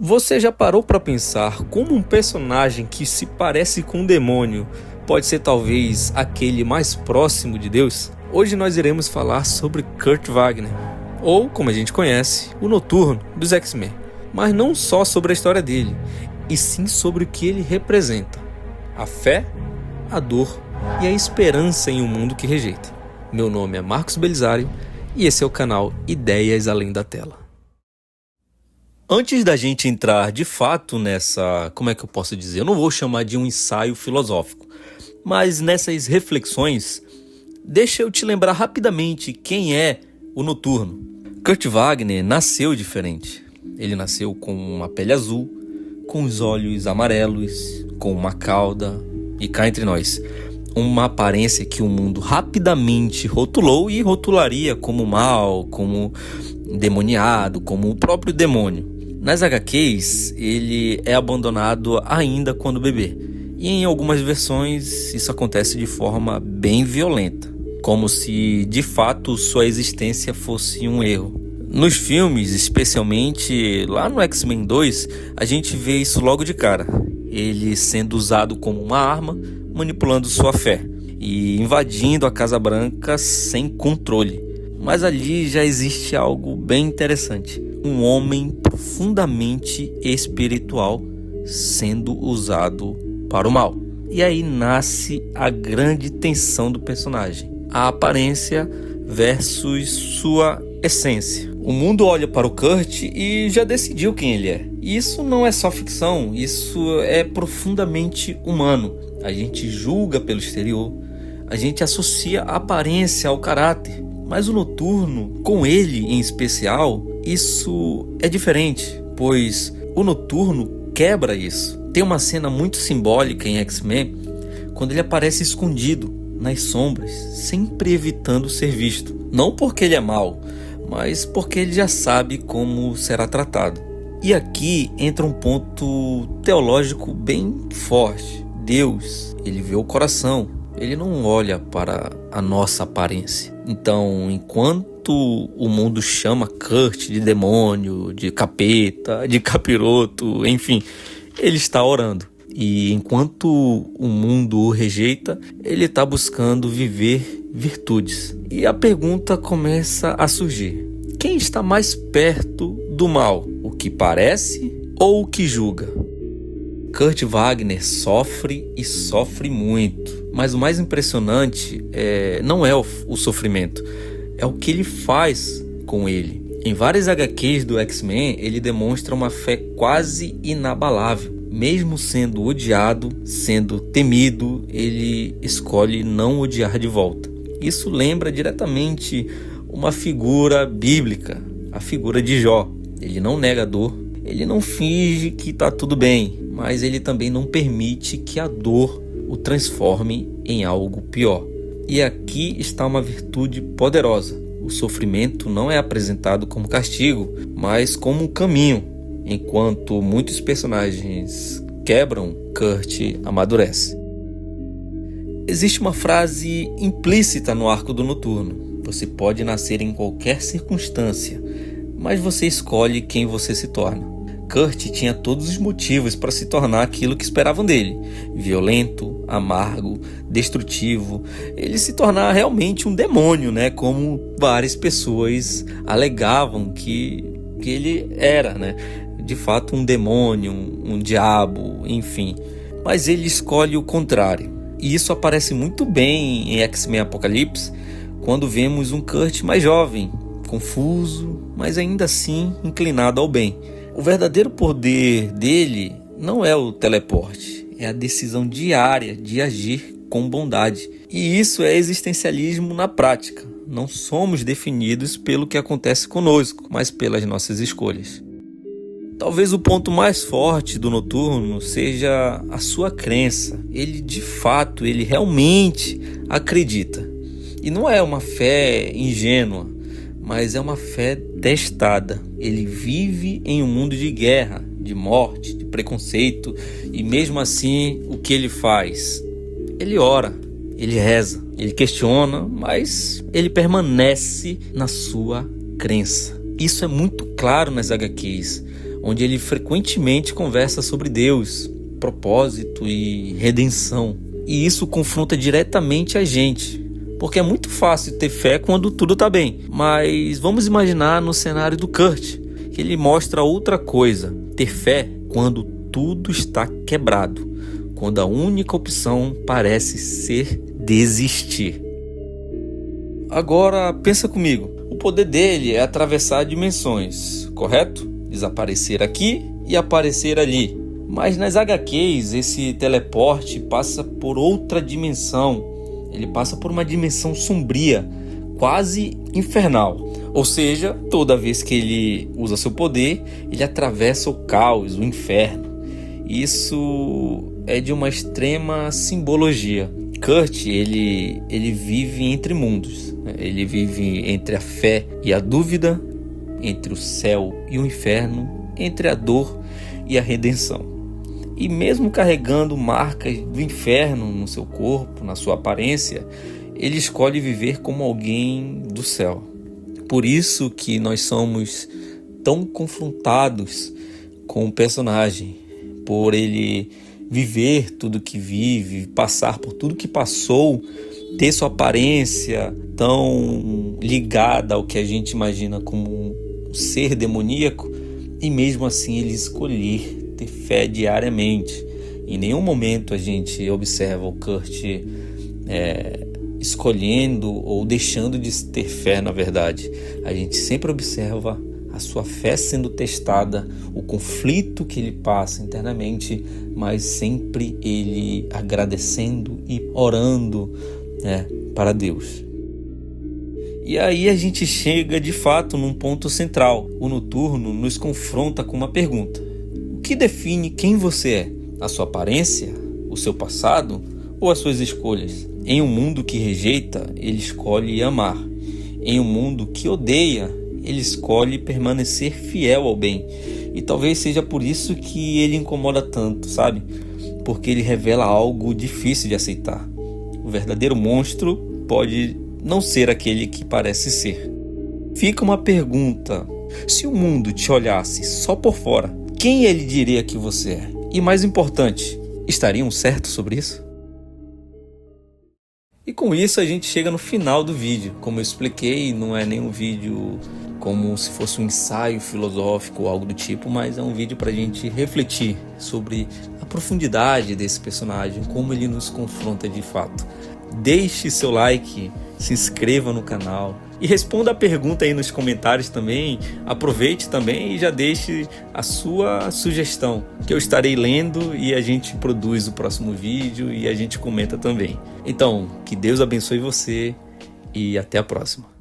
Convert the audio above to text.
Você já parou para pensar como um personagem que se parece com um demônio pode ser talvez aquele mais próximo de Deus? Hoje nós iremos falar sobre Kurt Wagner, ou como a gente conhece, o Noturno dos X-Men. Mas não só sobre a história dele, e sim sobre o que ele representa: a fé, a dor e a esperança em um mundo que rejeita. Meu nome é Marcos Belisário e esse é o canal Ideias Além da Tela. Antes da gente entrar de fato nessa, como é que eu posso dizer? Eu não vou chamar de um ensaio filosófico, mas nessas reflexões, deixa eu te lembrar rapidamente quem é o Noturno. Kurt Wagner nasceu diferente. Ele nasceu com uma pele azul, com os olhos amarelos, com uma cauda e cá entre nós, uma aparência que o mundo rapidamente rotulou e rotularia como mal, como endemoniado, como o próprio demônio. Nas HQs, ele é abandonado ainda quando bebê. E em algumas versões isso acontece de forma bem violenta, como se de fato sua existência fosse um erro. Nos filmes, especialmente lá no X-Men 2, a gente vê isso logo de cara. Ele sendo usado como uma arma, manipulando sua fé e invadindo a Casa Branca sem controle. Mas ali já existe algo bem interessante. Um homem profundamente espiritual sendo usado para o mal. E aí nasce a grande tensão do personagem: a aparência versus sua essência. O mundo olha para o Kurt e já decidiu quem ele é. Isso não é só ficção, isso é profundamente humano. A gente julga pelo exterior, a gente associa a aparência ao caráter. Mas o Noturno, com ele em especial, isso é diferente, pois o Noturno quebra isso. Tem uma cena muito simbólica em X-Men, quando ele aparece escondido nas sombras, sempre evitando ser visto. Não porque ele é mau, mas porque ele já sabe como será tratado. E aqui entra um ponto teológico bem forte. Deus, ele vê o coração, ele não olha para a nossa aparência. Então, enquanto o mundo chama Kurt de demônio, de capeta, de capiroto, enfim, ele está orando. E enquanto o mundo o rejeita, ele está buscando viver virtudes. E a pergunta começa a surgir: quem está mais perto do mal? O que parece ou o que julga? Kurt Wagner sofre e sofre muito. Mas o mais impressionante não é o sofrimento, é o que ele faz com ele. Em várias HQs do X-Men, ele demonstra uma fé quase inabalável. Mesmo sendo odiado, sendo temido, ele escolhe não odiar de volta. Isso lembra diretamente uma figura bíblica, a figura de Jó. Ele não nega a dor, ele não finge que está tudo bem, mas ele também não permite que a dor o transforme em algo pior. E aqui está uma virtude poderosa. O sofrimento não é apresentado como castigo, mas como um caminho. Enquanto muitos personagens quebram, Kurt amadurece. Existe uma frase implícita no arco do Noturno: você pode nascer em qualquer circunstância, mas você escolhe quem você se torna. Kurt tinha todos os motivos para se tornar aquilo que esperavam dele: violento, amargo, destrutivo. Ele se tornar realmente um demônio, né? Como várias pessoas alegavam que ele era, né? De fato um demônio, um diabo, enfim. Mas ele escolhe o contrário. E isso aparece muito bem em X-Men Apocalipse, quando vemos um Kurt mais jovem, confuso, mas ainda assim inclinado ao bem. O verdadeiro poder dele não é o teleporte, é a decisão diária de agir com bondade. E isso é existencialismo na prática. Não somos definidos pelo que acontece conosco, mas pelas nossas escolhas. Talvez o ponto mais forte do Noturno seja a sua crença. Ele realmente acredita. E não é uma fé ingênua, mas é uma fé testada. Ele vive em um mundo de guerra, de morte, de preconceito, e mesmo assim, o que ele faz? Ele ora, ele reza, ele questiona, mas ele permanece na sua crença. Isso é muito claro nas HQs, onde ele frequentemente conversa sobre Deus, propósito e redenção. E isso confronta diretamente a gente, porque é muito fácil ter fé quando tudo está bem. Mas vamos imaginar no cenário do Kurt, que ele mostra outra coisa: ter fé quando tudo está quebrado, quando a única opção parece ser desistir. Agora pensa comigo, o poder dele é atravessar dimensões, correto? Desaparecer aqui e aparecer ali. Mas nas HQs esse teleporte passa por outra dimensão. Ele passa por uma dimensão sombria, quase infernal. Ou seja, toda vez que ele usa seu poder, ele atravessa o caos, o inferno. Isso é de uma extrema simbologia. Kurt, ele vive entre mundos. Ele vive entre a fé e a dúvida, entre o céu e o inferno, entre a dor e a redenção. E mesmo carregando marcas do inferno no seu corpo, na sua aparência, ele escolhe viver como alguém do céu. Por isso que nós somos tão confrontados com o personagem, por ele viver tudo que vive, passar por tudo que passou, ter sua aparência tão ligada ao que a gente imagina como um ser demoníaco, e mesmo assim ele escolher ter fé diariamente. Em nenhum momento a gente observa o Kurt escolhendo ou deixando de ter fé. Na verdade, a gente sempre observa a sua fé sendo testada, o conflito que ele passa internamente, mas sempre ele agradecendo e orando para Deus. E aí a gente chega de fato num ponto central. O Noturno nos confronta com uma pergunta: o que define quem você é? A sua aparência? O seu passado? Ou as suas escolhas? Em um mundo que rejeita, ele escolhe amar. Em um mundo que odeia, ele escolhe permanecer fiel ao bem. E talvez seja por isso que ele incomoda tanto, sabe? Porque ele revela algo difícil de aceitar. O verdadeiro monstro pode não ser aquele que parece ser. Fica uma pergunta: se o mundo te olhasse só por fora, quem ele diria que você é? E mais importante, estariam certos sobre isso? E com isso a gente chega no final do vídeo. Como eu expliquei, não é nenhum vídeo como se fosse um ensaio filosófico ou algo do tipo, mas é um vídeo para a gente refletir sobre a profundidade desse personagem, como ele nos confronta de fato. Deixe seu like, se inscreva no canal e responda a pergunta aí nos comentários também. Aproveite também e já deixe a sua sugestão, que eu estarei lendo e a gente produz o próximo vídeo e a gente comenta também. Então, que Deus abençoe você e até a próxima.